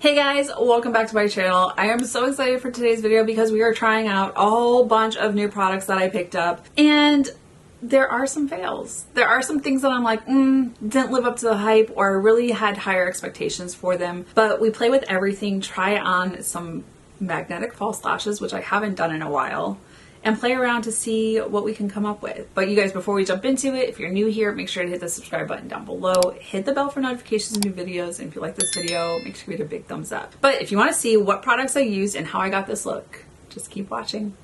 Hey guys, welcome back to my channel. I am so excited for today's video because we are trying out a whole bunch of new products that I picked up, and there are some fails. There are some things that I'm like, didn't live up to the hype, or I really had higher expectations for them. But we play with everything, try on some magnetic false lashes, which I haven't done in a while, and play around to see what we can come up with. But you guys, before we jump into it, if you're new here, make sure to hit the subscribe button down below, hit the bell for notifications of new videos, and if you like this video, make sure to give it a big thumbs up. But if you want to see what products I used and how I got this look, just keep watching.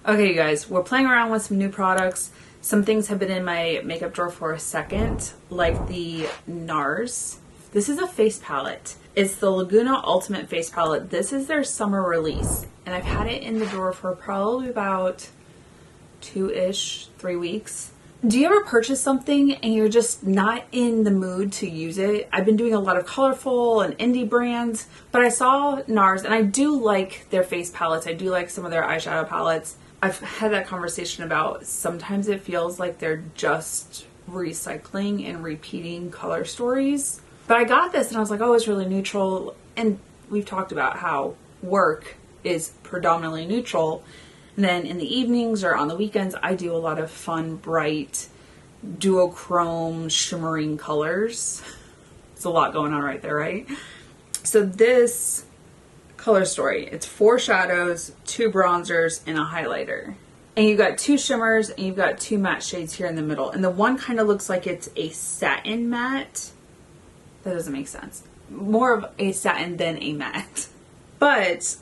Okay, you guys, we're playing around with some new products. Some things have been in my makeup drawer for a second, like the NARS. This is a face palette. It's the Laguna Ultimate Face Palette. This is their summer release, and I've had it in the drawer for probably about 3 weeks. Do you ever purchase something and you're just not in the mood to use it? I've been doing a lot of colorful and indie brands, but I saw NARS, and I do like their face palettes. I do like some of their eyeshadow palettes. I've had that conversation about sometimes it feels like they're just recycling and repeating color stories. But I got this and I was like, oh, it's really neutral. And we've talked about how work is predominantly neutral. And then in the evenings or on the weekends, I do a lot of fun, bright, duochrome, shimmering colors. It's a lot going on right there, right? So this color story, it's 4 shadows, 2 bronzers, and a highlighter. And you've got 2 shimmers and you've got 2 matte shades here in the middle. And the one kind of looks like it's a satin matte. That doesn't make sense. More of a satin than a matte. But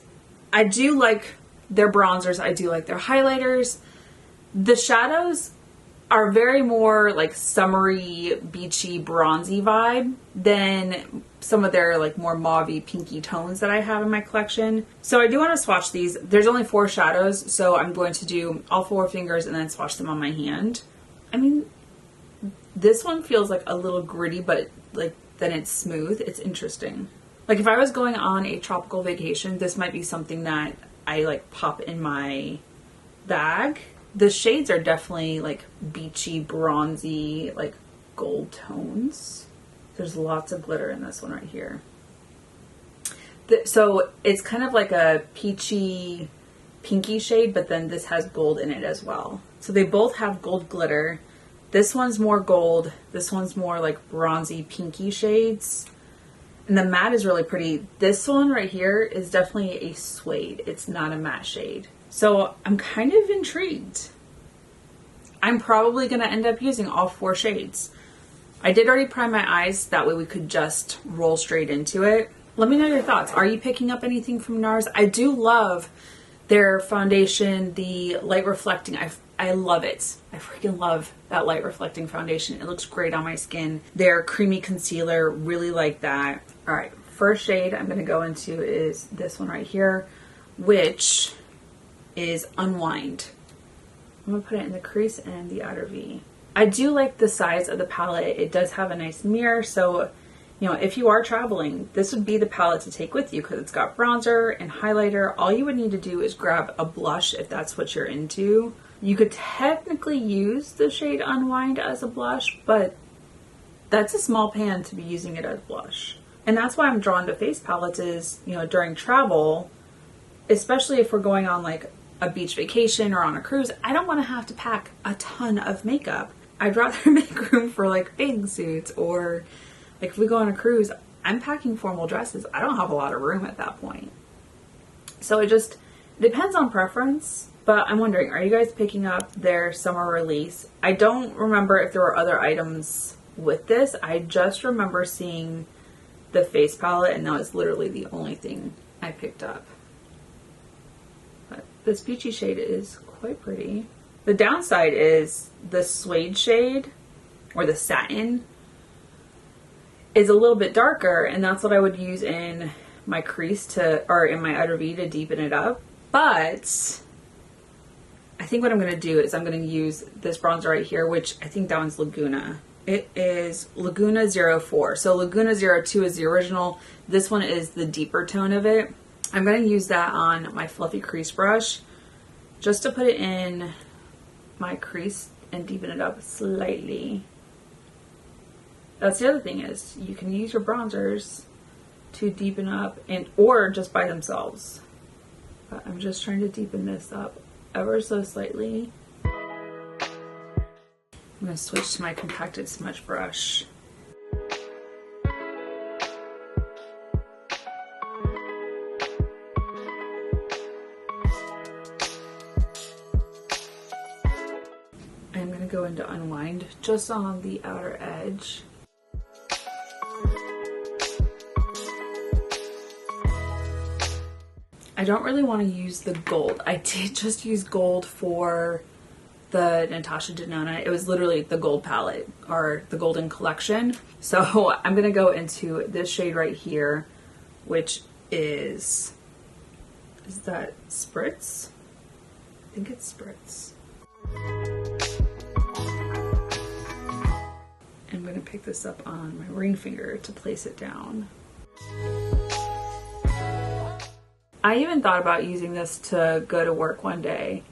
I do like their bronzers. I do like their highlighters. The shadows are very more like summery, beachy, bronzy vibe than some of their like more mauvey, pinky tones that I have in my collection. So I do want to swatch these. There's only 4 shadows, so I'm going to do all 4 fingers and then swatch them on my hand. I mean, this one feels like a little gritty, but like then it's smooth. It's interesting. Like if I was going on a tropical vacation, this might be something that I like pop in my bag. The shades are definitely like beachy, bronzy, like gold tones. There's lots of glitter in this one right here. So it's kind of like a peachy, pinky shade, but then this has gold in it as well. So they both have gold glitter. This one's more gold. This one's more like bronzy, pinky shades. And the matte is really pretty. This one right here is definitely a suede. It's not a matte shade. So I'm kind of intrigued. I'm probably going to end up using all 4 shades. I did already prime my eyes. That way we could just roll straight into it. Let me know your thoughts. Are you picking up anything from NARS? I do love their foundation, the light reflecting. I love it. I freaking love that light reflecting foundation. It looks great on my skin. Their creamy concealer, really like that. All right, first shade I'm going to go into is this one right here, which is Unwind. I'm going to put it in the crease and the outer V. I do like the size of the palette. It does have a nice mirror, so you know, if you are traveling, this would be the palette to take with you because it's got bronzer and highlighter. All you would need to do is grab a blush if that's what you're into. You could technically use the shade Unwind as a blush, but that's a small pan to be using it as blush. And that's why I'm drawn to face palettes is, you know, during travel, especially if we're going on like a beach vacation or on a cruise, I don't want to have to pack a ton of makeup. I'd rather make room for like bathing suits, or like if we go on a cruise, I'm packing formal dresses. I don't have a lot of room at that point. So it just depends on preference. But I'm wondering, are you guys picking up their summer release? I don't remember if there were other items with this. I just remember seeing the face palette, and that was literally the only thing I picked up. But this peachy shade is quite pretty. The downside is the suede shade, or the satin, is a little bit darker, and that's what I would use in my crease or in my outer V to deepen it up. But I think what I'm going to do is I'm going to use this bronzer right here, which I think that one's Laguna. It is Laguna 04. So Laguna 02 is the original. This one is the deeper tone of it. I'm going to use that on my fluffy crease brush just to put it in my crease and deepen it up slightly. That's the other thing, is you can use your bronzers to deepen up, and or just by themselves. But I'm just trying to deepen this up ever so slightly. I'm going to switch to my compacted smudge brush. I'm going to go into unwind just on the outer edge. I don't really want to use the gold. I did just use gold for the Natasha Denona. It was literally the gold palette, or the golden collection. So I'm going to go into this shade right here, which is that Spritz? I think it's Spritz. I'm going to pick this up on my ring finger to place it down. I even thought about using this to go to work one day,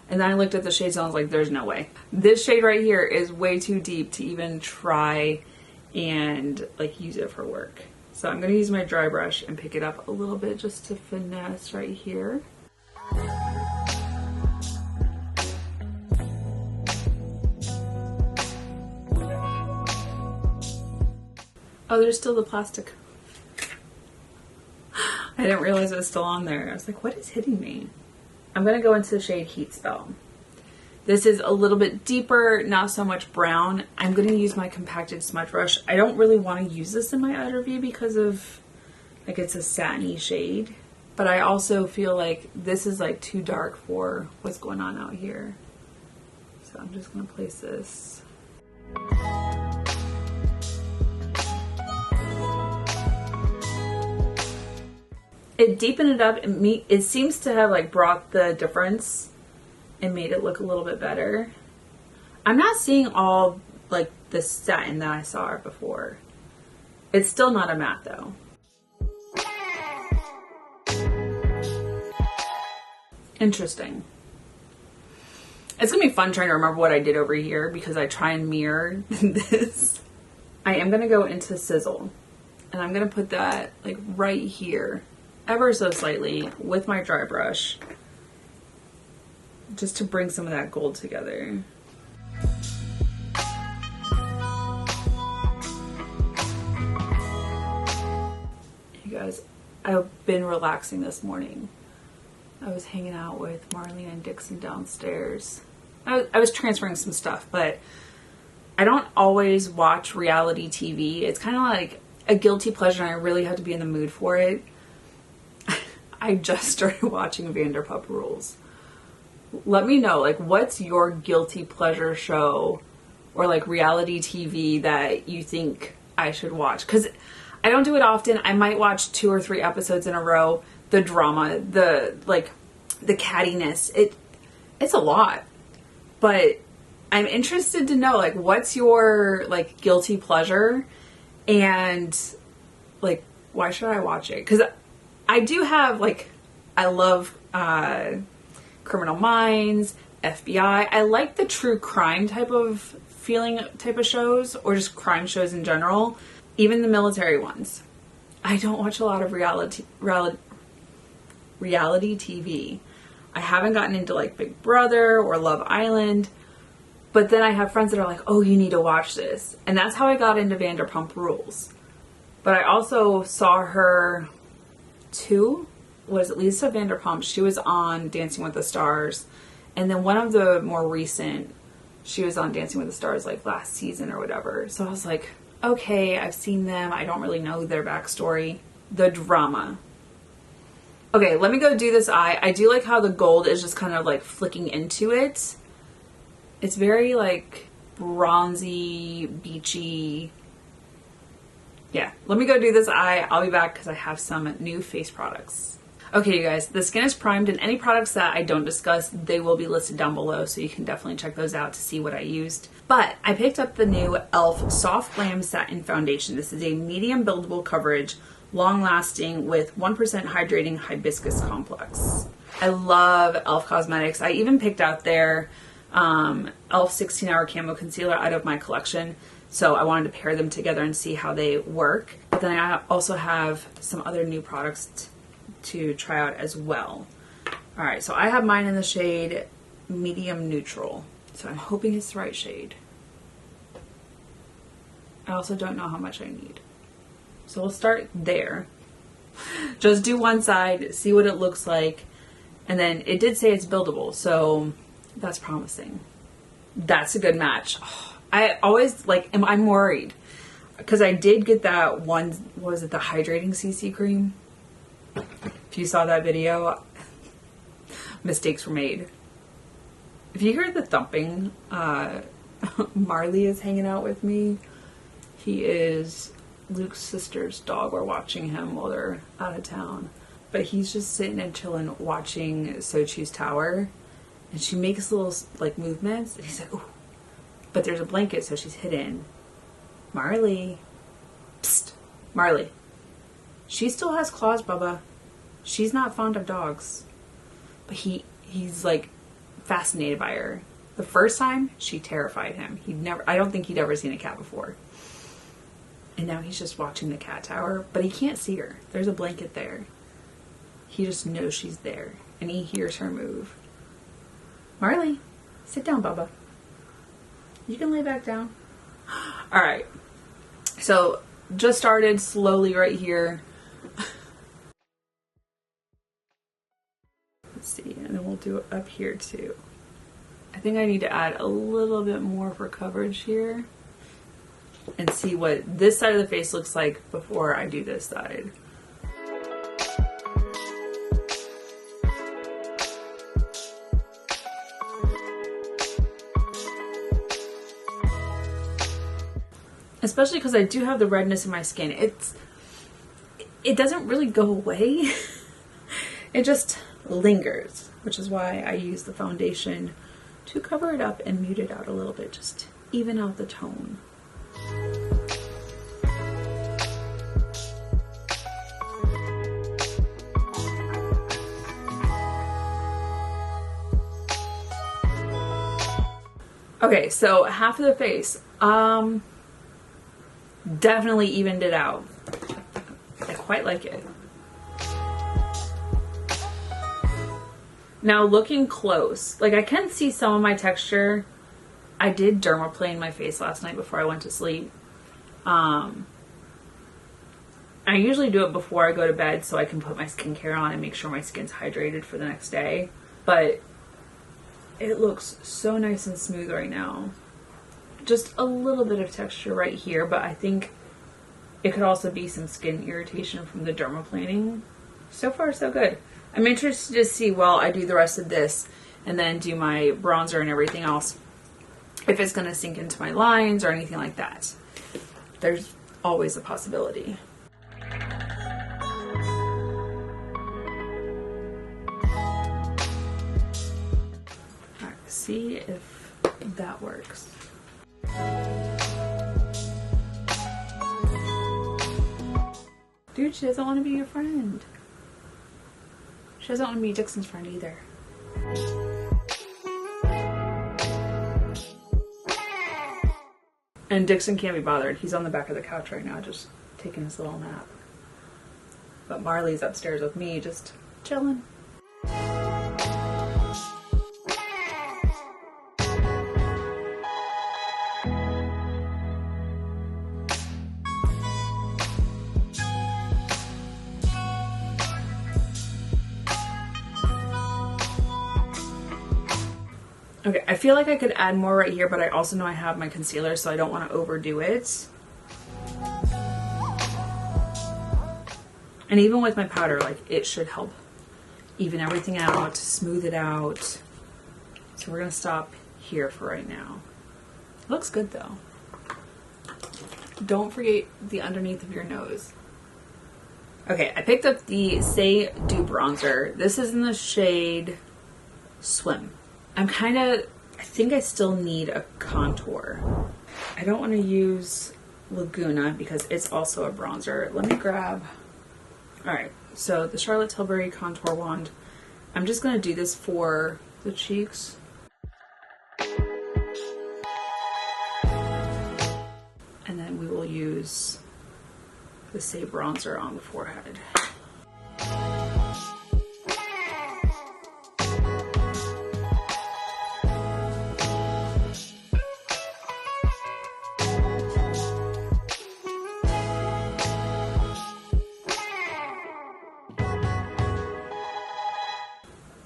and then I looked at the shades and I was like, there's no way. This shade right here is way too deep to even try and like use it for work. So I'm going to use my dry brush and pick it up a little bit just to finesse right here. Oh, there's still the plastic. I didn't realize it was still on there. I was like, what is hitting me? I'm going to go into the shade Heat Spell. This is a little bit deeper, not so much brown. I'm going to use my compacted smudge brush. I don't really want to use this in my outer V because of, like, it's a satiny shade. But I also feel like this is like too dark for what's going on out here. So I'm just going to place this. It deepened it up, and it seems to have like brought the difference and made it look a little bit better. I'm not seeing all like the satin that I saw before. It's still not a matte though. Interesting. It's gonna be fun trying to remember what I did over here because I try and mirror this. I am gonna go into Sizzle, and I'm gonna put that like right here, ever so slightly, with my dry brush, just to bring some of that gold together. You guys, I've been relaxing this morning. I was hanging out with Marlene and Dixon downstairs. I was transferring some stuff, but I don't always watch reality TV. It's kind of like a guilty pleasure, and I really have to be in the mood for it. I just started watching Vanderpump Rules. Let me know, like, what's your guilty pleasure show or like reality TV that you think I should watch? Because I don't do it often. I might watch 2 or 3 episodes in a row. The drama, the cattiness, it's a lot. But I'm interested to know, like, what's your like guilty pleasure, and like, why should I watch it? Because I do have, like, I love Criminal Minds, FBI. I like the true crime type of feeling type of shows, or just crime shows in general, even the military ones. I don't watch a lot of reality TV. I haven't gotten into like Big Brother or Love Island, but then I have friends that are like, oh, you need to watch this. And that's how I got into Vanderpump Rules. But I also saw her was Lisa Vanderpump. She was on Dancing with the Stars, and then one of the more recent, she was on Dancing with the Stars like last season or whatever. So I was like, okay, I've seen them. I don't really know their backstory. The drama. Okay, let me go do this eye. I do like how the gold is just kind of like flicking into it. It's very like bronzy, beachy. Yeah, let me go do this eye. I'll be back because I have some new face products. Okay, you guys, the skin is primed, and any products that I don't discuss, they will be listed down below, so you can definitely check those out to see what I used. But I picked up the new e.l.f. Soft Glam Satin Foundation. This is a medium buildable coverage, long lasting, with 1% hydrating hibiscus complex. I love e.l.f. Cosmetics. I even picked out their e.l.f. 16-hour camo concealer out of my collection. So I wanted to pair them together and see how they work. But then I also have some other new products to try out as well. All right, so I have mine in the shade medium neutral. So I'm hoping it's the right shade. I also don't know how much I need. So we'll start there. Just do one side, see what it looks like. And then it did say it's buildable, so that's promising. That's a good match. I always I'm worried because I did get that one, what was it, the hydrating CC cream? If you saw that video, mistakes were made. If you heard the thumping, Marley is hanging out with me. He is Luke's sister's dog. We're watching him while they're out of town. But he's just sitting and chilling watching Sochi's tower. And she makes little movements. And he's like, ooh. But there's a blanket, so she's hidden. Marley. Psst. Marley. She still has claws, Bubba. She's not fond of dogs. But he's fascinated by her. The first time, she terrified him. I don't think he'd ever seen a cat before. And now he's just watching the cat tower, but he can't see her. There's a blanket there. He just knows she's there, and he hears her move. Marley, sit down, Bubba. You can lay back down. All right. So just started slowly right here. Let's see, and then we'll do it up here too. I think I need to add a little bit more for coverage here and see what this side of the face looks like before I do this side. Especially because I do have the redness in my skin. It doesn't really go away. It just lingers, which is why I use the foundation to cover it up and mute it out a little bit, just even out the tone. Okay, so half of the face, definitely evened it out. I quite like it. Now looking close, I can see some of my texture. I did dermaplane my face last night before I went to sleep. I usually do it before I go to bed so I can put my skincare on and make sure my skin's hydrated for the next day. But it looks so nice and smooth right now. Just a little bit of texture right here, but I think it could also be some skin irritation from the dermaplaning. So far, so good. I'm interested to see while I do the rest of this and then do my bronzer and everything else, if it's going to sink into my lines or anything like that. There's always a possibility. Alright, see if that works. Dude, she doesn't want to be your friend. She doesn't want to be Dixon's friend either. And Dixon can't be bothered. He's on the back of the couch right now, just taking his little nap. But Marley's upstairs with me, just chilling. Okay, I feel like I could add more right here, but I also know I have my concealer, so I don't want to overdo it. And even with my powder, it should help even everything out, smooth it out. So we're going to stop here for right now. It looks good though. Don't forget the underneath of your nose. Okay, I picked up the Saie Dew Bronzer. This is in the shade Swim. I think I still need a contour. I don't want to use Laguna because it's also a bronzer. Let me grab, alright, so the Charlotte Tilbury Contour Wand. I'm just going to do this for the cheeks. And then we will use the Saie bronzer on the forehead.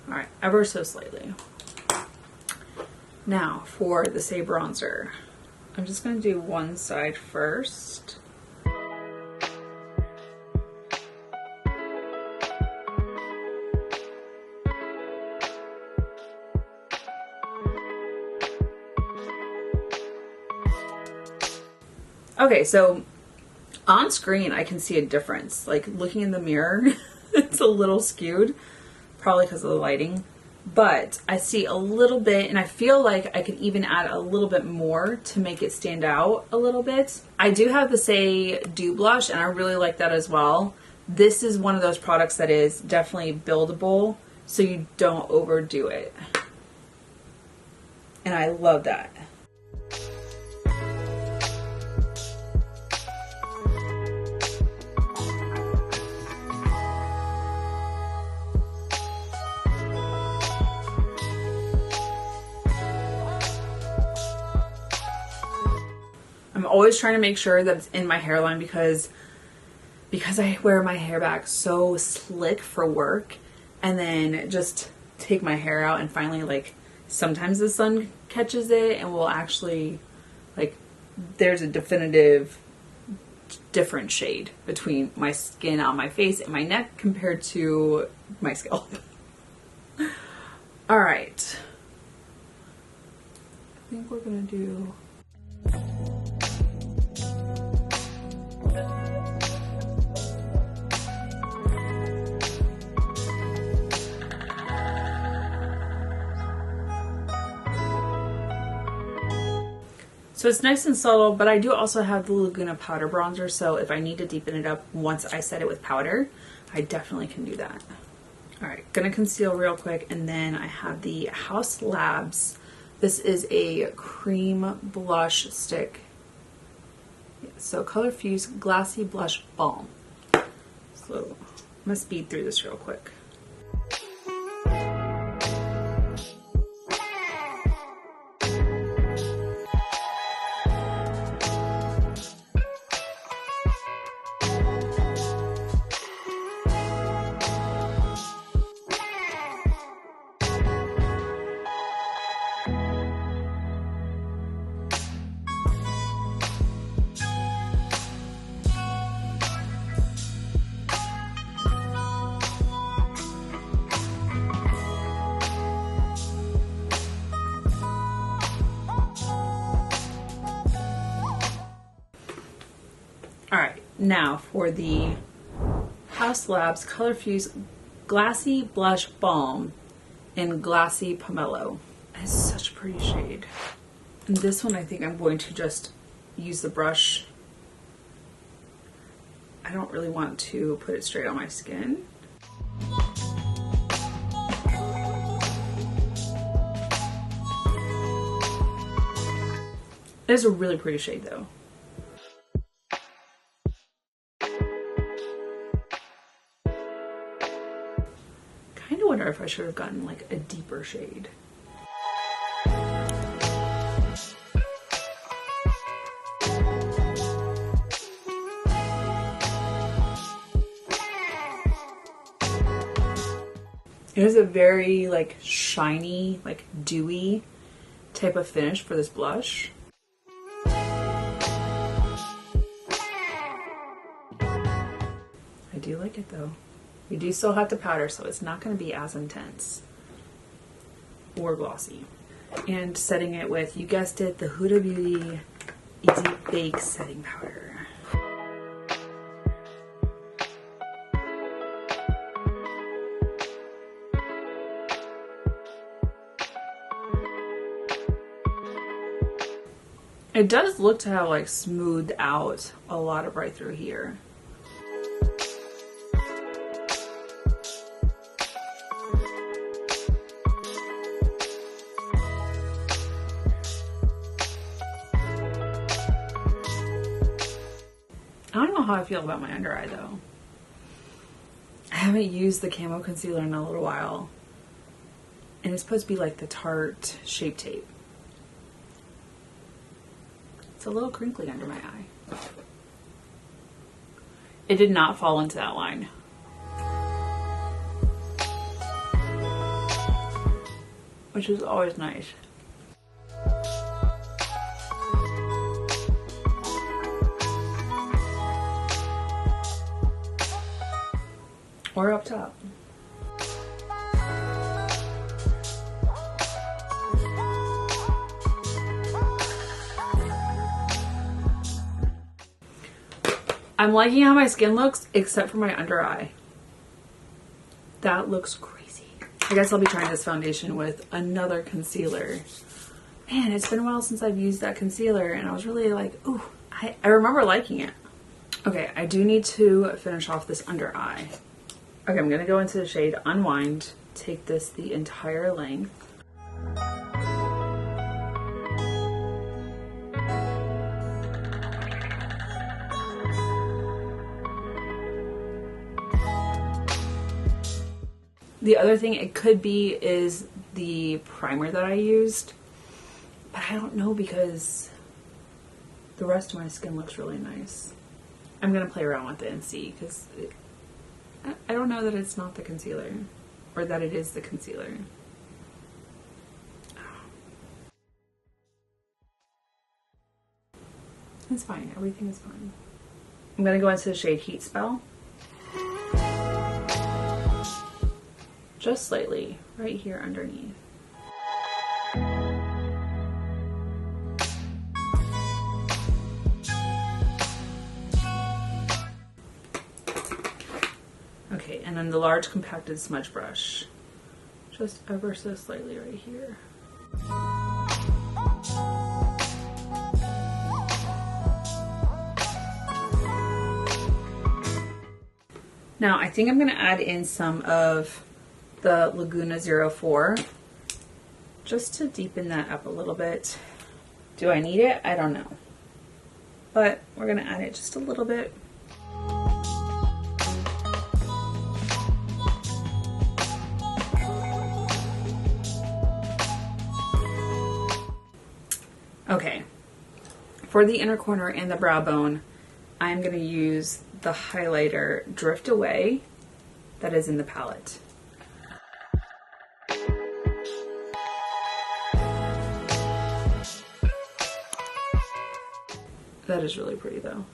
Alright, ever so slightly. Now for the Saie bronzer. I'm just going to do one side first. Okay, so on screen I can see a difference. Like looking in the mirror, it's a little skewed, probably because of the lighting. But I see a little bit, and I feel like I could even add a little bit more to make it stand out a little bit. I do have the Saie Dew Blush, and I really like that as well. This is one of those products that is definitely buildable, so you don't overdo it. And I love that. I'm always trying to make sure that it's in my hairline because I wear my hair back so slick for work, and then just take my hair out and finally, like, sometimes the sun catches it and will actually, like, there's a definitive different shade between my skin on my face and my neck compared to my scalp. All right. I think we're gonna do so it's nice and subtle, but I do also have the Laguna powder bronzer, so if I need to deepen it up once I set it with powder, I definitely can do that. All right, gonna conceal real quick, and then I have the Haus Labs. This is a cream blush stick. Yeah, so Color Fuse Glassy Blush Balm. So I'm gonna speed through this real quick. Alright, now for the Haus Labs Color Fuse Glassy Blush Balm in Glassy Pomelo. It's such a pretty shade. And this one I think I'm going to just use the brush. I don't really want to put it straight on my skin. It is a really pretty shade though. I wonder if I should have gotten like a deeper shade. It is a very like shiny, like dewy type of finish for this blush. I do like it though. You do still have to powder, so it's not going to be as intense or glossy. And setting it with, you guessed it, the Huda Beauty Easy Bake Setting Powder. It does look to have like smoothed out a lot of right through here. I don't know how I feel about my under eye though. I haven't used the camo concealer in a little while. And it's supposed to be like the Tarte Shape Tape. It's a little crinkly under my eye. It did not fall into that line. Which is always nice. Or up top. I'm liking how my skin looks, except for my under eye. That looks crazy. I guess I'll be trying this foundation with another concealer. Man, it's been a while since I've used that concealer, and I was really like, ooh, I remember liking it. Okay, I do need to finish off this under eye. Okay, I'm gonna go into the shade Unwind, take this the entire length. The other thing it could be is the primer that I used, but I don't know because the rest of my skin looks really nice. I'm gonna play around with it and see, because I don't know that it's not the concealer, or that it is the concealer. It's fine, everything is fine. I'm gonna go into the shade Heat Spell. Just slightly, right here underneath. Okay, and then the large compacted smudge brush. Just ever so slightly right here. Now I think I'm gonna add in some of the Laguna 04 just to deepen that up a little bit. Do I need it? I don't know. But we're gonna add it just a little bit. Okay, for the inner corner and the brow bone, I'm gonna use the highlighter Drift Away that is in the palette. That is really pretty though.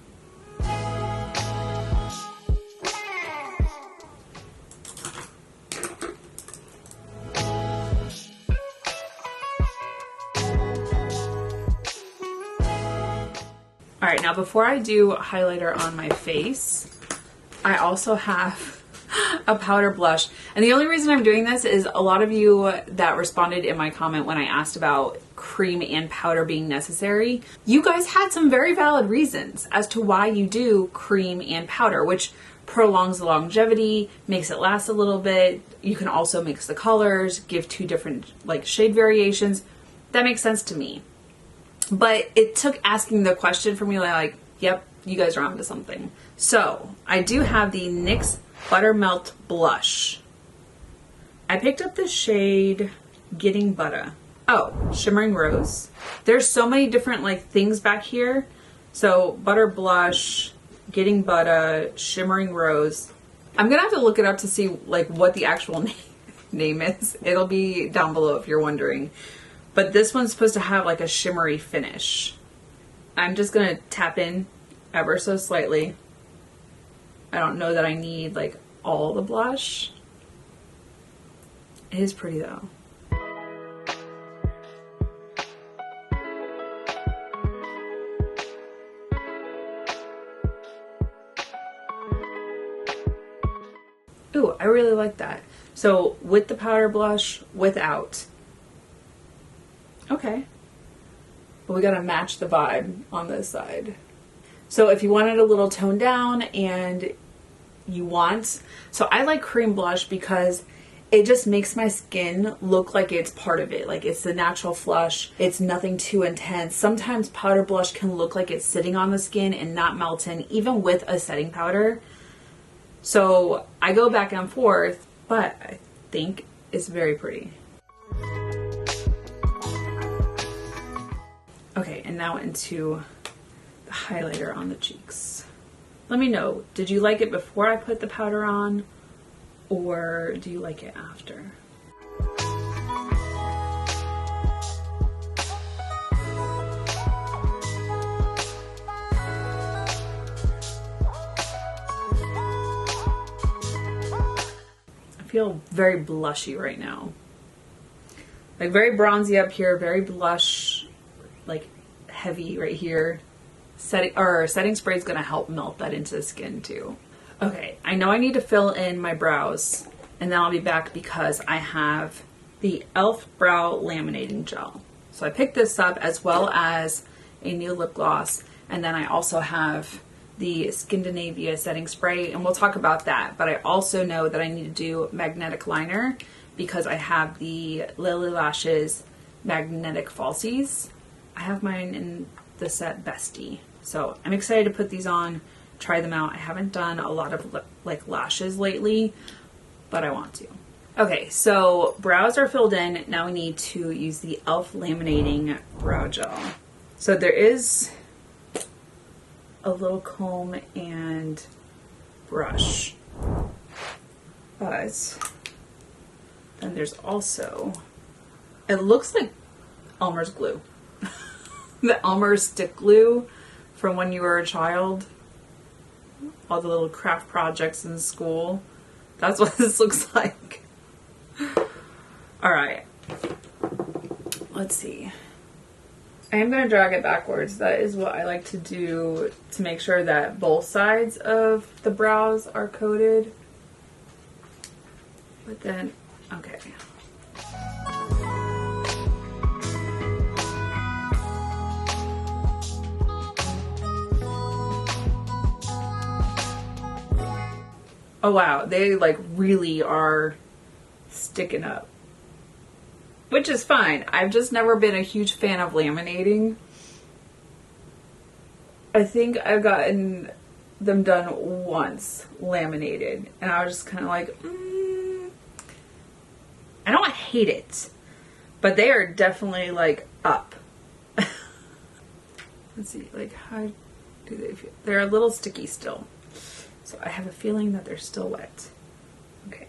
All right, now before I do highlighter on my face, I also have a powder blush. And the only reason I'm doing this is a lot of you that responded in my comment when I asked about cream and powder being necessary, you guys had some very valid reasons as to why you do cream and powder, which prolongs the longevity, makes it last a little bit. You can also mix the colors, give two different like shade variations. That makes sense to me. But it took asking the question for me, like, yep, you guys are onto something. So I do have the NYX Buttermelt Blush. I picked up the shade Getting Butter. Oh, Shimmering Rose. There's so many different like things back here. So Butter Blush, Getting Butter, Shimmering Rose. I'm gonna have to look it up to see like what the actual name is. It'll be down below if you're wondering. But this one's supposed to have like a shimmery finish. I'm just gonna tap in ever so slightly. I don't know that I need like all the blush. It is pretty though. Ooh, I really like that. So with the powder blush, without. Okay. But we gotta match the vibe on this side. So if you wanted a little toned down and you want, so I like cream blush because it just makes my skin look like it's part of it. Like it's the natural flush. It's nothing too intense. Sometimes powder blush can look like it's sitting on the skin and not melt in, even with a setting powder. So I go back and forth, but I think it's very pretty. Okay, and now into the highlighter on the cheeks. Let me know, did you like it before I put the powder on, or do you like it after? I feel very blushy right now. Like very bronzy up here, very blush, like heavy right here. Setting spray is gonna help melt that into the skin too. Okay, I know I need to fill in my brows, and then I'll be back because I have the e.l.f. Brow Laminating Gel. So I picked this up as well as a new lip gloss, and then I also have the Scandinavia setting spray, and we'll talk about that. But I also know that I need to do magnetic liner because I have the Lily Lashes Magnetic Falsies. I have mine in the set Bestie. So I'm excited to put these on, try them out. I haven't done a lot of like lashes lately, but I want to. Okay, so brows are filled in. Now we need to use the e.l.f. Laminating Brow Gel. So there is a little comb and brush, but then there's also, it looks like Elmer's glue. The Elmer's stick glue from when you were a child. All the little craft projects in school. That's what this looks like. Alright. Let's see. I am going to drag it backwards. That is what I like to do to make sure that both sides of the brows are coated. But then, okay. Oh wow, they like really are sticking up. Which is fine. I've just never been a huge fan of laminating. I think I've gotten them done once, laminated. And I was just kind of like, I don't hate it. But they are definitely like up. Let's see, like how do they feel? They're a little sticky still. So I have a feeling that they're still wet. Okay.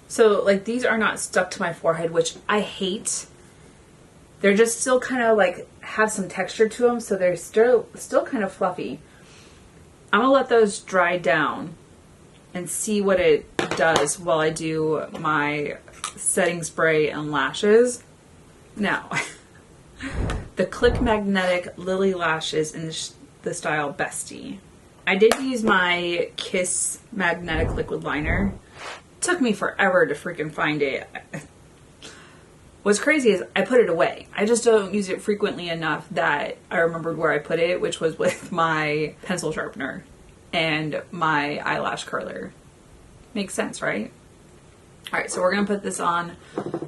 So like these are not stuck to my forehead, which I hate. They're just still kind of like have some texture to them, so they're still kind of fluffy. I'm gonna let those dry down and see what it does while I do my setting spray and lashes. Now, the Click Magnetic Lily Lashes in the style Bestie. I did use my Kiss Magnetic Liquid Liner. It took me forever to freaking find it. What's crazy is I put it away. I just don't use it frequently enough that I remembered where I put it, which was with my pencil sharpener and my eyelash curler. Makes sense, right? All right, so we're gonna put this on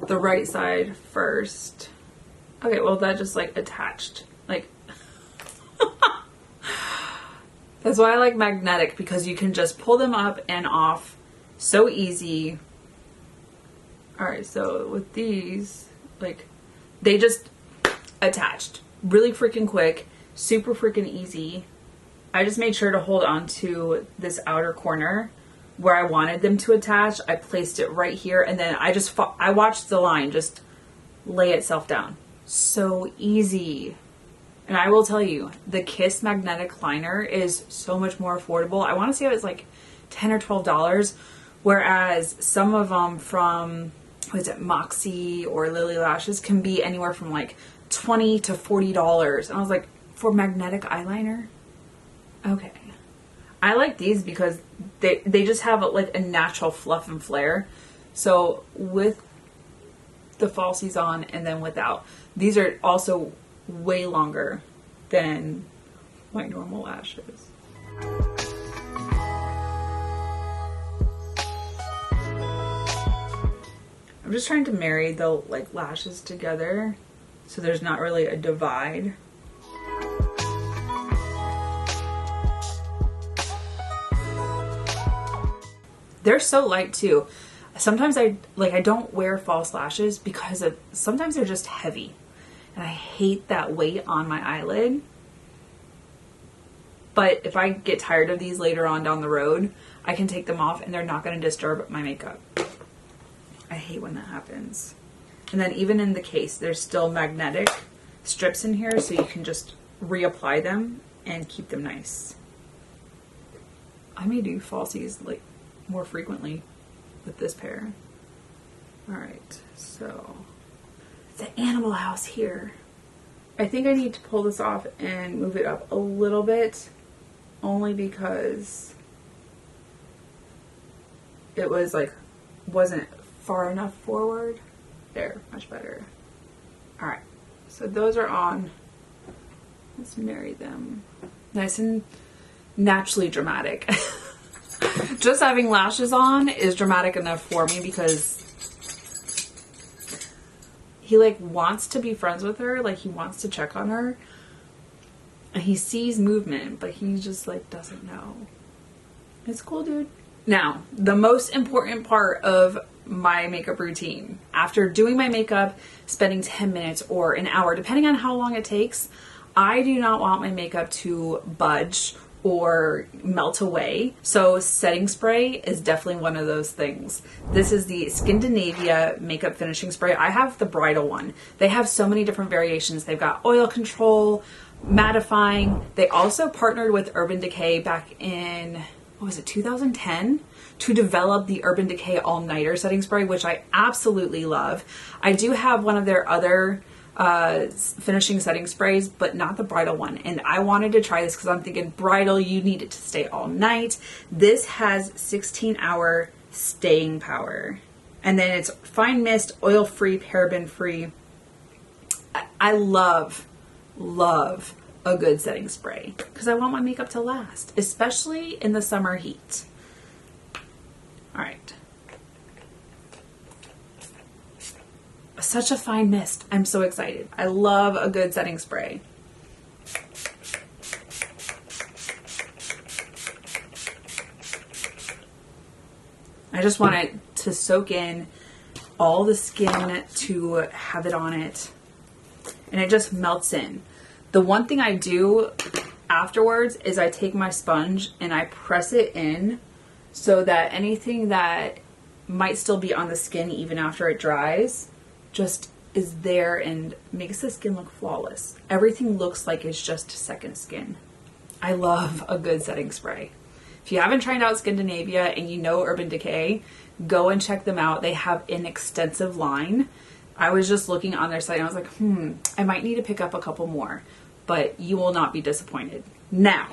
the right side first. Okay, well that just like attached. Like, that's why I like magnetic, because you can just pull them up and off so easy. All right, so with these, like, they just attached really freaking quick, super freaking easy. I just made sure to hold on to this outer corner where I wanted them to attach. I placed it right here, and then I watched the line just lay itself down. So easy. And I will tell you, the Kiss Magnetic Liner is so much more affordable. I want to say it was like $10 or $12, whereas some of them from, what is it, Moxie or Lily Lashes can be anywhere from like $20 to $40. And I was like, for magnetic eyeliner? Okay. I like these because they just have like a natural fluff and flare. So with the falsies on and then without, these are also way longer than my normal lashes. I'm just trying to marry the like lashes together so there's not really a divide. They're so light too. Sometimes I don't wear false lashes because sometimes they're just heavy and I hate that weight on my eyelid. But if I get tired of these later on down the road, I can take them off and they're not going to disturb my makeup. I hate when that happens. And then even in the case, there's still magnetic strips in here so you can just reapply them and keep them nice. I may do falsies like more frequently with this pair. All right, so it's an animal house here. I think I need to pull this off and move it up a little bit, only because it was like, wasn't far enough forward. There, much better. All right, so those are on. Let's marry them. Nice and naturally dramatic. Just having lashes on is dramatic enough for me because he like wants to be friends with her, like he wants to check on her, and he sees movement, but he just like doesn't know. It's cool, dude. Now, the most important part of my makeup routine, after doing my makeup, spending 10 minutes or an hour, depending on how long it takes, I do not want my makeup to budge or melt away. So setting spray is definitely one of those things. This is the Scandinavia makeup finishing spray. I have the bridal one. They have so many different variations. They've got oil control, mattifying. They also partnered with Urban Decay back in, what was it, 2010? To develop the Urban Decay All-Nighter setting spray, which I absolutely love. I do have one of their other finishing setting sprays, but not the bridal one. And I wanted to try this because I'm thinking bridal, you need it to stay all night. This has 16-hour staying power. And then it's fine mist, oil-free, paraben-free. I love a good setting spray because I want my makeup to last, especially in the summer heat. All right. Such a fine mist. I'm so excited. I love a good setting spray. I just want it to soak in all the skin, to have it on it, and it just melts in. The one thing I do afterwards is I take my sponge and I press it in so that anything that might still be on the skin even after it dries just is there and makes the skin look flawless. Everything looks like it's just second skin. I love a good setting spray. If you haven't tried out Scandinavia and you know Urban Decay, go and check them out. They have an extensive line. I was just looking on their site and I was like, I might need to pick up a couple more, but you will not be disappointed. Now,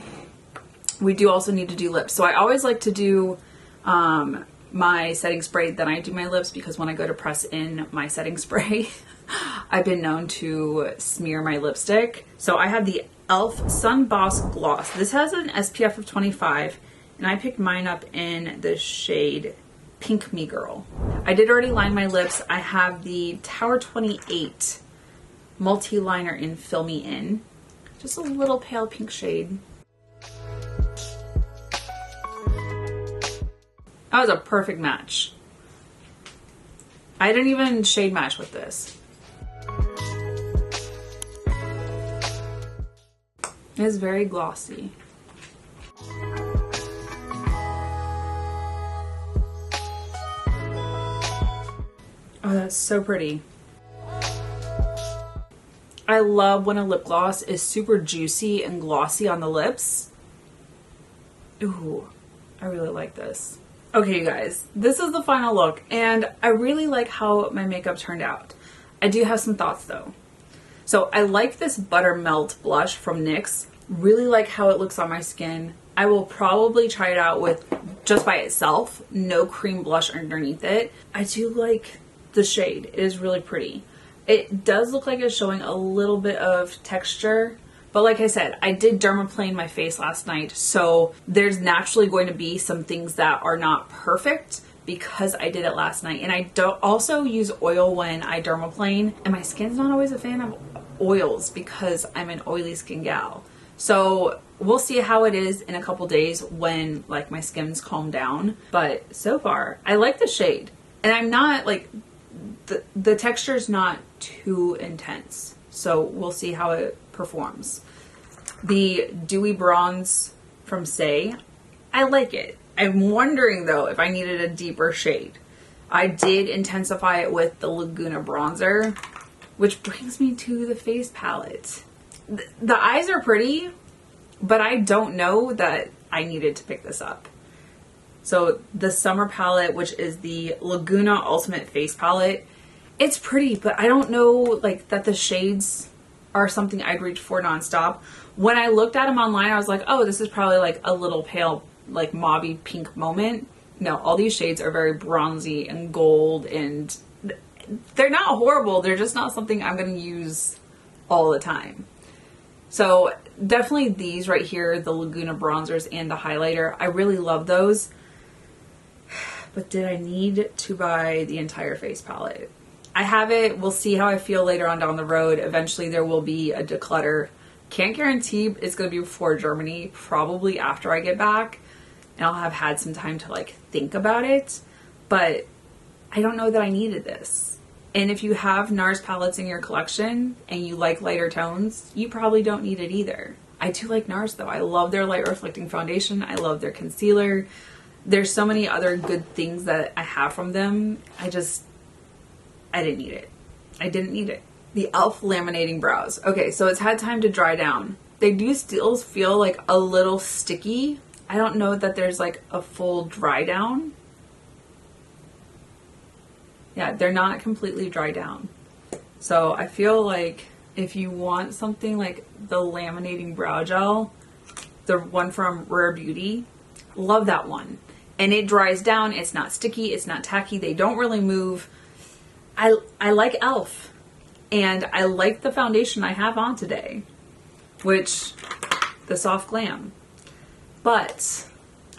we do also need to do lips. So I always like to do my setting spray, then I do my lips, because when I go to press in my setting spray, I've been known to smear my lipstick. So I have the e.l.f. Sun Boss Gloss. This has an SPF of 25, and I picked mine up in the shade Pink Me Girl. I did already line my lips. I have the Tower 28 multi-liner in Fill Me In. Just a little pale pink shade. That was a perfect match. I didn't even shade match with this. It is very glossy. Oh, that's so pretty. I love when a lip gloss is super juicy and glossy on the lips. Ooh, I really like this. Okay, you guys, this is the final look, and I really like how my makeup turned out. I do have some thoughts though. So I like this Buttermelt blush from NYX. Really like how it looks on my skin. I will probably try it out with just by itself, no cream blush underneath it. I do like the shade. It is really pretty. It does look like it's showing a little bit of texture, but like I said, I did dermaplane my face last night, so there's naturally going to be some things that are not perfect because I did it last night. And I don't also use oil when I dermaplane, and my skin's not always a fan of oils because I'm an oily skin gal. So we'll see how it is in a couple days when like my skin's calmed down. But so far, I like the shade, and I'm not like, the texture's not too intense. So we'll see how it performs. The Dewy Bronze from Saie, I like it. I'm wondering though if I needed a deeper shade. I did intensify it with the Laguna bronzer, which brings me to the face palette. The eyes are pretty, but I don't know that I needed to pick this up. So the summer palette, which is the Laguna Ultimate Face Palette, it's pretty, but I don't know like that the shades are something I'd reach for nonstop. When I looked at them online, I was like, oh, this is probably like a little pale, like mauvey pink moment. No, all these shades are very bronzy and gold, and they're not horrible. They're just not something I'm going to use all the time. So definitely these right here, the Laguna bronzers and the highlighter, I really love those. But did I need to buy the entire face palette? I have it. We'll see how I feel later on down the road. Eventually there will be a declutter. Can't guarantee it's going to be before Germany, probably after I get back, and I'll have had some time to like think about it, but I don't know that I needed this. And if you have NARS palettes in your collection and you like lighter tones, you probably don't need it either. I do like NARS though. I love their light reflecting foundation. I love their concealer. There's so many other good things that I have from them. I didn't need it. I didn't need it. The e.l.f. laminating brows. Okay, so it's had time to dry down. They do still feel like a little sticky. I don't know that there's like a full dry down. Yeah, they're not completely dry down. So I feel like if you want something like the laminating brow gel, the one from Rare Beauty, love that one. And it dries down. It's not sticky. It's not tacky. They don't really move. I like e.l.f. And I like the foundation I have on today, which the Soft Glam. But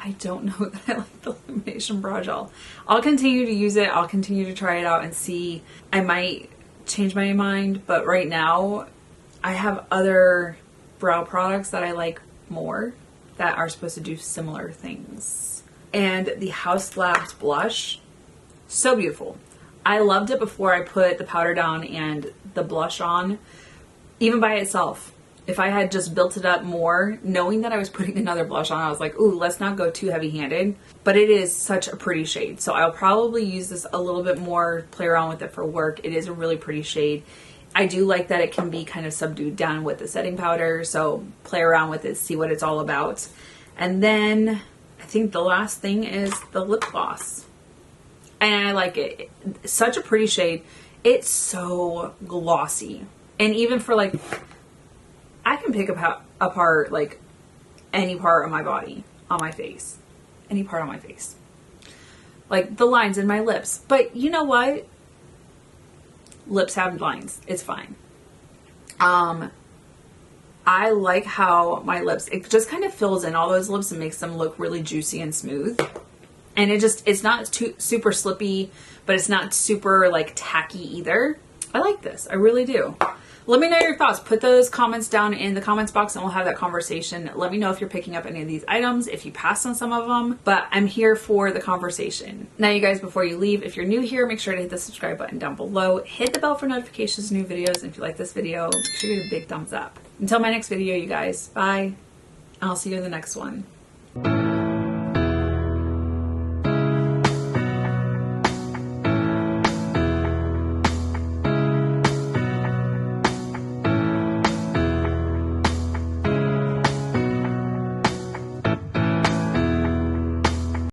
I don't know that I like the illumination brow gel. I'll continue to use it. I'll continue to try it out and see. I might change my mind, but right now I have other brow products that I like more that are supposed to do similar things. And the Haus Labs blush, so beautiful. I loved it before I put the powder down and the blush on, even by itself. If I had just built it up more, knowing that I was putting another blush on, I was like, ooh, let's not go too heavy-handed. But it is such a pretty shade. So I'll probably use this a little bit more, play around with it for work. It is a really pretty shade. I do like that it can be kind of subdued down with the setting powder. So play around with it, see what it's all about. And then I think the last thing is the lip gloss. And I like it. Such a pretty shade. It's so glossy. And even for like, I can pick apart like any part of my body on my face. Any part on my face. Like the lines in my lips. But you know what? Lips have lines. It's fine. I like how my lips, it just kind of fills in all those lips and makes them look really juicy and smooth. And it's not too super slippy, but it's not super like tacky either. I like this. I really do. Let me know your thoughts. Put those comments down in the comments box and we'll have that conversation. Let me know if you're picking up any of these items, if you passed on some of them, but I'm here for the conversation. Now you guys, before you leave, if you're new here, make sure to hit the subscribe button down below. Hit the bell for notifications of new videos. And if you like this video, make sure to give it a big thumbs up. Until my next video, you guys, bye. I'll see you in the next one.